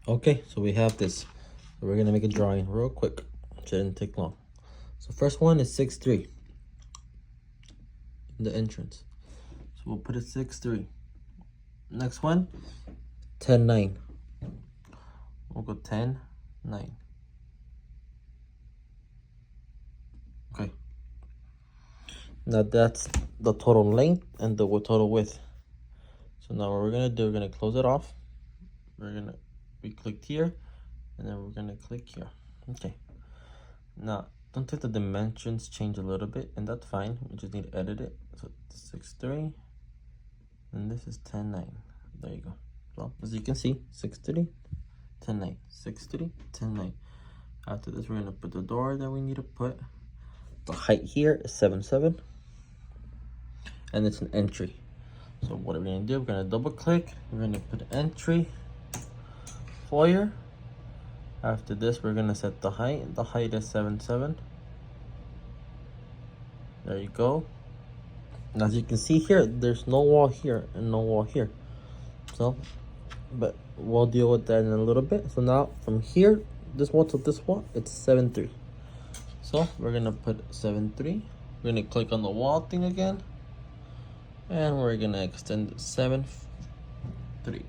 Okay, so we have this. So we're gonna make a drawing real quick. Shouldn't take long. So first one is 6'3" in the entrance. So we'll put it 6'3". Next one, 10'9". We'll go 10'9". Okay. Now that's the total length and the total width. So now what we're gonna do, we're gonna close it off. We clicked here, and then we're gonna click here. Okay. Now, don't let the dimensions change a little bit, and that's fine. We just need to edit it. So 6'3", and this is 10'9". There you go. So as you can see, 6'3", 10'9", 6'3", 10'9". After this, we're gonna put the door that we need to put. The height here is 7'7", and it's an entry. So what are we gonna do? We're gonna double click. We're gonna put entry, foyer. After this, we're gonna set the height. The height is 7'7". There you go. As you can see here, there's no wall here and no wall here. So, but we'll deal with that in a little bit. So now from here, this wall to this wall, it's 7'3". So we're gonna put 7'3". We're gonna click on the wall thing again, and we're gonna extend 7'3".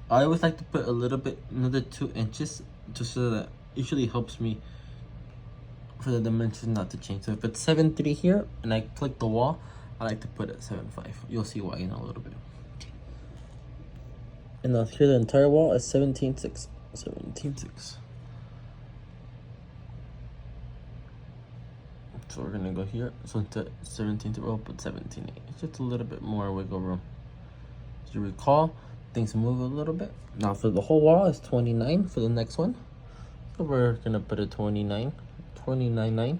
I always like to put a little bit, another 2 inches, just so that usually helps me for the dimensions not to change. So if it's 7'3" here and I click the wall, I like to put it 7'5". You'll see why in a little bit. And now here the entire wall is 17'6". 17'6". So we're gonna go here. So into 17, we'll put 17'8". It's just a little bit more wiggle room. As you recall, things move a little bit. Now for the whole wall is 29 for the next one. So we're gonna put a 29, 29'9".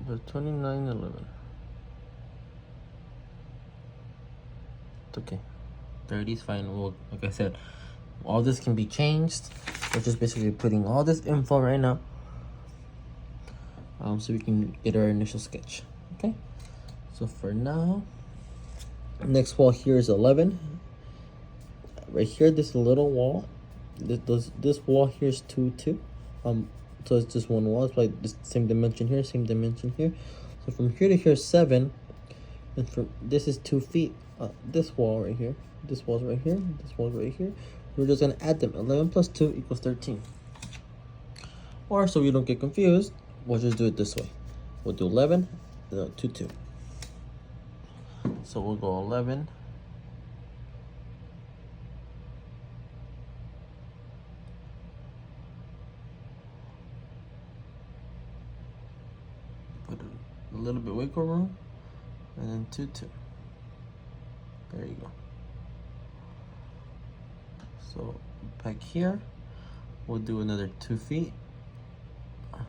But 29'11". It's okay. 30 is fine. Well, like I said, all this can be changed. We're just basically putting all this info right now, so we can get our initial sketch. Okay. So for now, next wall here is 11. Right here, this little wall, this wall here is 2'2". So it's just one wall. It's like the same dimension here, same dimension here. So from here to here is 7, and from this is 2 feet. This wall right here, this wall's right here, this wall's right here. We're just gonna add them. 11 plus 2 equals 13. Or so we don't get confused, we'll just do it this way. We'll do 11, 2, 2. So we'll go 11. Put a little bit wiggle room, and then 2, 2. There you go. So back here, we'll do another 2 feet. A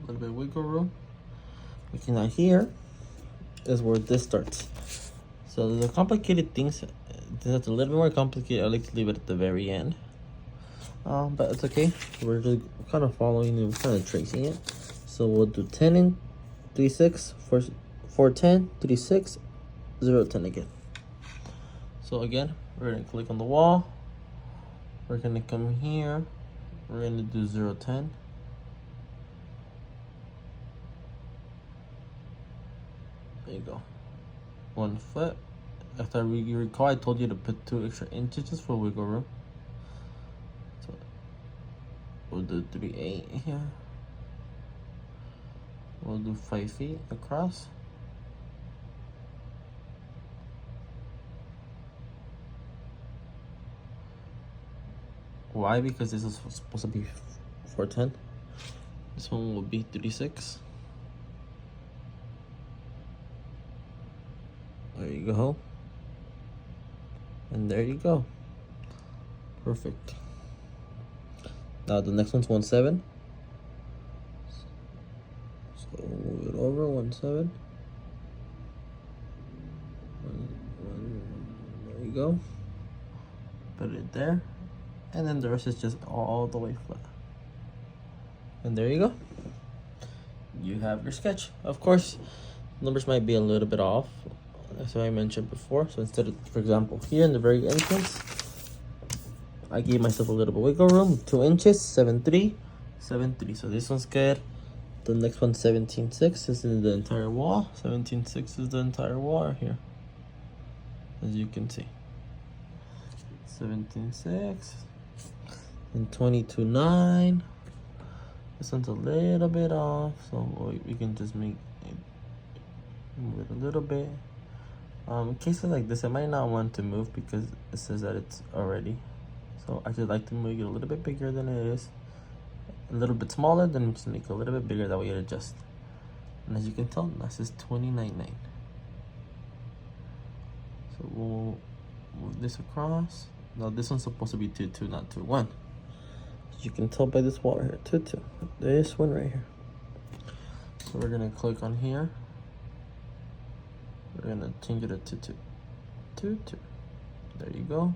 little bit of wiggle room. Okay, now here is where this starts. So the complicated things, that's a little bit more complicated. I like to leave it at the very end. But it's okay. We're just kind of following and kind of tracing it. So we'll do 10 and 3, 6, 4, 10, 3, 6, 0, 10 again. So again, we're gonna click on the wall. We're gonna come here. We're gonna do 0, 10. There you go. 1 foot. After you recall, I told you to put 2 extra inches just for wiggle room. So we'll do 3'8" here. We'll do 5 feet across. Why? Because this is supposed to be 4'10". This one will be 36. There you go. And there you go. Perfect. Now the next one's 1'7". So we'll move it over, 1'7". There you go. Put it there. And then the rest is just all the way flat. And there you go. you have your sketch. Of course, numbers might be a little bit off, as I mentioned before. So instead of, for example, here in the very entrance, I gave myself a little bit wiggle room, 2 inches, 7.3, 7.3. So this one's good. The next one, 17.6, is in the entire wall. 17.6 is the entire wall right here, as you can see. 17.6 and 22.9. This one's a little bit off, so we can just make it, move it a little bit. In cases like this, I might not want to move because it says that it's already. So I just like to make it a little bit bigger than it is. A little bit smaller, then just make it a little bit bigger, that way it adjusts. And as you can tell, this is 29.9. So we'll move this across. Now this one's supposed to be 2.2, not 2.1. As you can tell by this wall right here, 2.2. This one right here. So we're gonna click on here. We're gonna change it to 2.2. 2.2. There you go.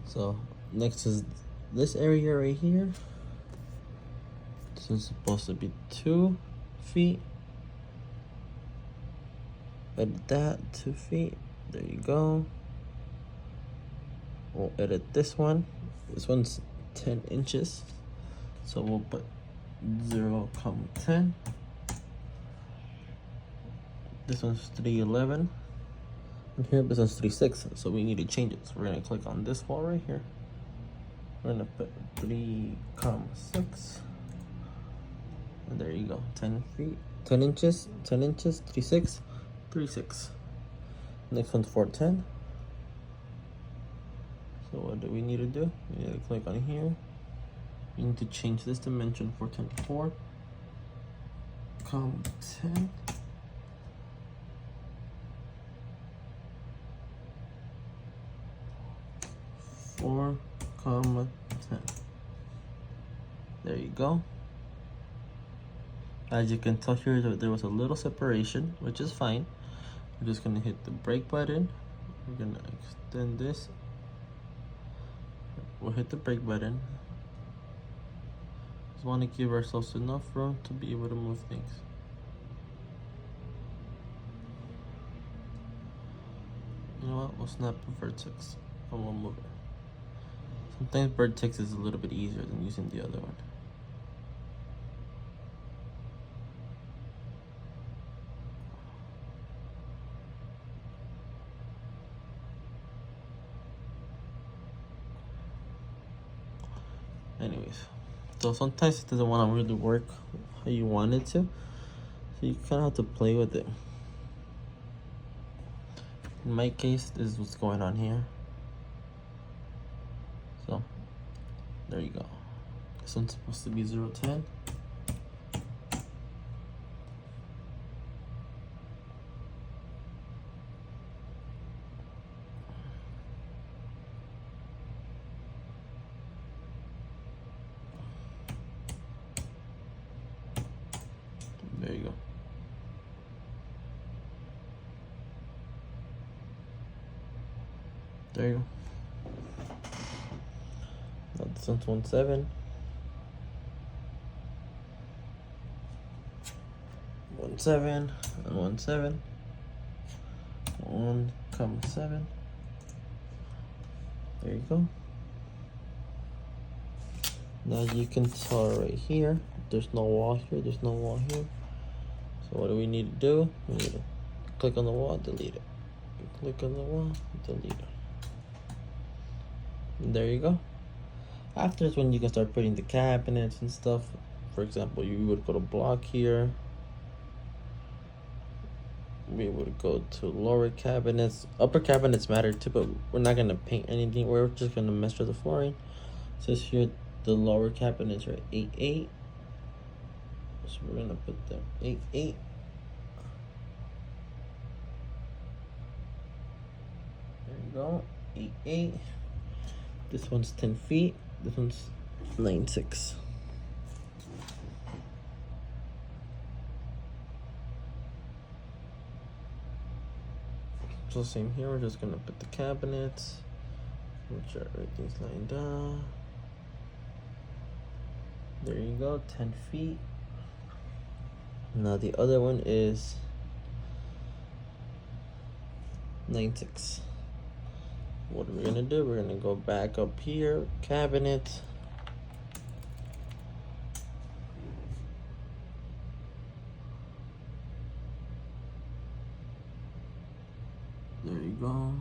So next is this area right here. This is supposed to be 2 feet. Edit that, 2 feet. There you go. We'll edit this one. This one's 10 inches. So we'll put 0.10. This one's 3.11. And here, this one's 3.6. So we need to change it. So we're gonna click on this wall right here. We're gonna put 3.6. And there you go. 10 feet, 10 inches, 10 inches, 3.6, 3.6. Next one's 4.10. So what do we need to do? We need to click on here. We need to change this dimension 4.10 to 4.10. 4.10. There you go. As you can tell here, there was a little separation, which is fine. We're just gonna hit the brake button. We're gonna extend this. We'll hit the brake button. Just want to give ourselves enough room to be able to move things. You know what? We'll snap a vertex and we'll move it. Sometimes vertex is a little bit easier than using the other one. Anyways, so sometimes it doesn't want to really work how you want it to, so you kind of have to play with it. In my case, this is what's going on here. So there you go. This one's supposed to be 0.10. There you go. There you go. Now this one's 1.7. 1.7 and 1.7. 1.7. There you go. Now you can tell right here, there's no wall here, there's no wall here. So what do we need to do? We need to click on the wall, delete it. Click on the wall, delete it. And there you go. After is when you can start putting the cabinets and stuff. For example, you would go to block here. We would go to lower cabinets. Upper cabinets matter too, but we're not gonna paint anything. We're just gonna measure the flooring. It says here the lower cabinets are 8.8. So we're gonna put them 8.8. There you go, 8.8. This one's 10 feet. This one's 9.6. So same here. We're just gonna put the cabinets. Make sure everything's lined up. There you go, 10 feet. Now the other one is 9.6. What are we gonna do? We're gonna go back up here, cabinet. There you go.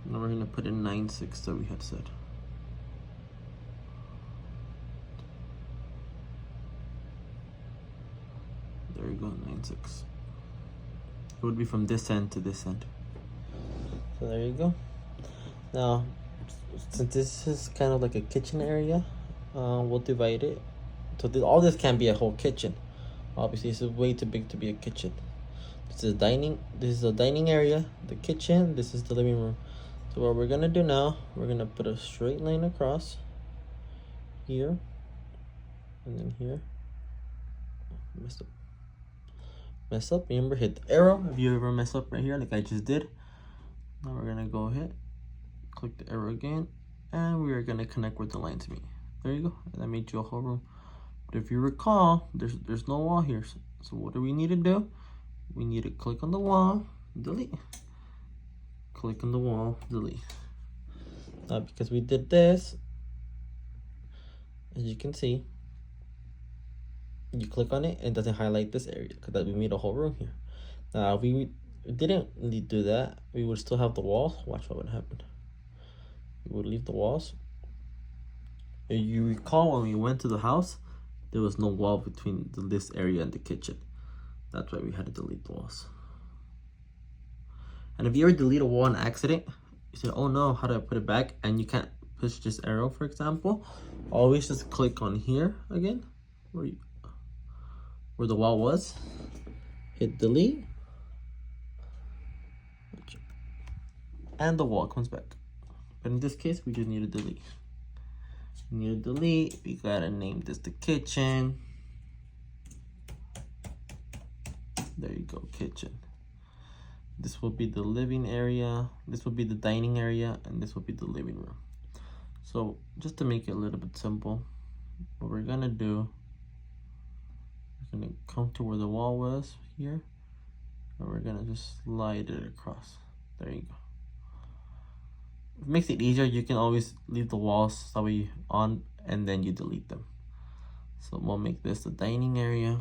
Now we're gonna put in 9.6 that we had said. There you go, 9.6. It would be from this end to this end. So there you go. Now, since this is kind of like a kitchen area, we'll divide it. So all this can't be a whole kitchen. Obviously, this is way too big to be a kitchen. This is dining. This is the dining area, the kitchen. This is the living room. So what we're gonna do now, we're gonna put a straight line across here, and then here. Mess up. Remember, hit the arrow if you ever mess up right here, like I just did. Now we're gonna go ahead, click the arrow again, and we are gonna connect where the lines meet. There you go. And that made you a whole room. But if you recall, there's no wall here. So what do we need to do? We need to click on the wall, delete. Click on the wall, delete. Now because we did this, as you can see, you click on it, it doesn't highlight this area because we made a whole room here. Now if we didn't do that, we would still have the walls. Watch what would happen. We would leave the walls. If you recall, when we went to the house, there was no wall between this area and the kitchen. That's why we had to delete the walls. And if you ever delete a wall on accident, you say, oh no, how do I put it back? And you can't push this arrow, for example, always just click on here again, where the wall was, hit delete, and the wall comes back. But in this case, we just need to delete. We need to delete, we gotta name this the kitchen. There you go, kitchen. This will be the living area, this will be the dining area, and this will be the living room. So just to make it a little bit simple, what we're gonna do, we're gonna come to where the wall was here, and we're gonna just slide it across. There you go. It makes it easier. You can always leave the walls that way on and then you delete them. So we'll make this the dining area.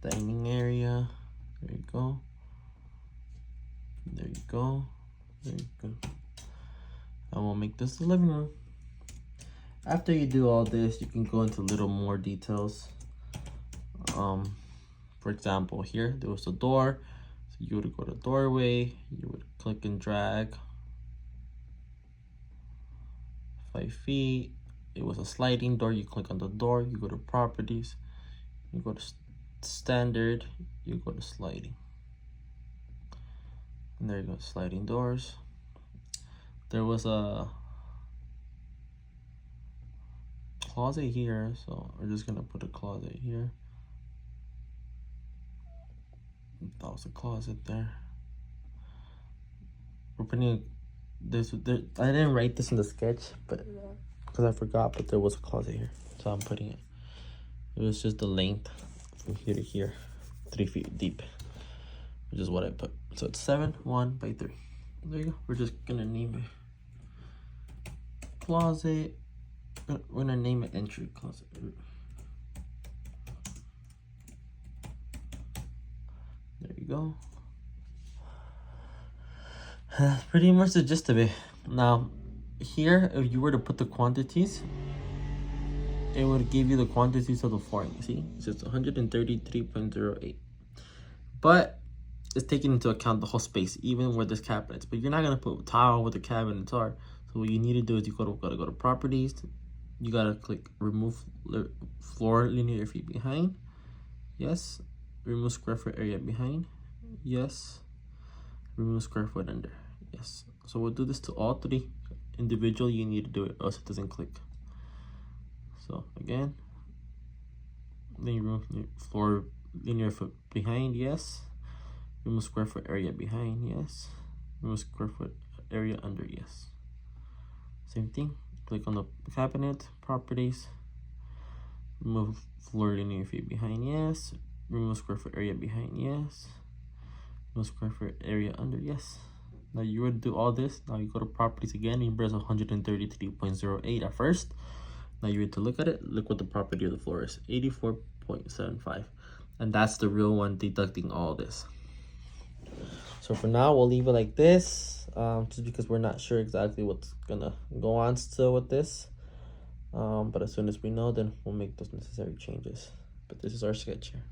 Dining area. There you go. There you go. There you go. And we'll make this the living room. After you do all this, you can go into a little more details. For example, here there was a door, so you would go to doorway, you would click and drag 5 feet. It was a sliding door, you click on the door, you go to properties, you go to standard, you go to sliding, and there you go, sliding doors. There was a closet here, so we're just gonna put a closet here. That was a closet there. We're putting this there. I didn't write this in the sketch, but because I forgot, but there was a closet here, so I'm putting it. It was just the length from here to here, 3 feet deep, which is what I put. So it's 7, 1 by 3. There you go. We're just gonna name it closet. We're gonna name it entry closet. There you go. That's pretty much the gist of it. Now, here, if you were to put the quantities, it would give you the quantities of the flooring. See, it says 133.08. But it's taking into account the whole space, even where there's cabinets. But you're not gonna put tile where the cabinets are. So what you need to do is you gotta go to properties. You gotta click remove floor linear feet behind. Yes. Remove square foot area behind. Yes. Remove square foot under. Yes. So we'll do this to all 3. Individually, you need to do it, or else it doesn't click. So again, linear foot behind, yes. Remove square foot area behind, yes. Remove square foot area under, yes. Same thing. Click on the cabinet, properties. Remove floor linear feet behind, yes. Remove square foot area behind, yes. Remove square foot area under, yes. Now you would do all this. Now you go to properties again. You press 133.08 at first. Now you need to look at it. Look what the property of the floor is, 84.75. And that's the real one, deducting all this. So for now, we'll leave it like this, just because we're not sure exactly what's gonna go on still with this. But as soon as we know, then we'll make those necessary changes. But this is our sketch here.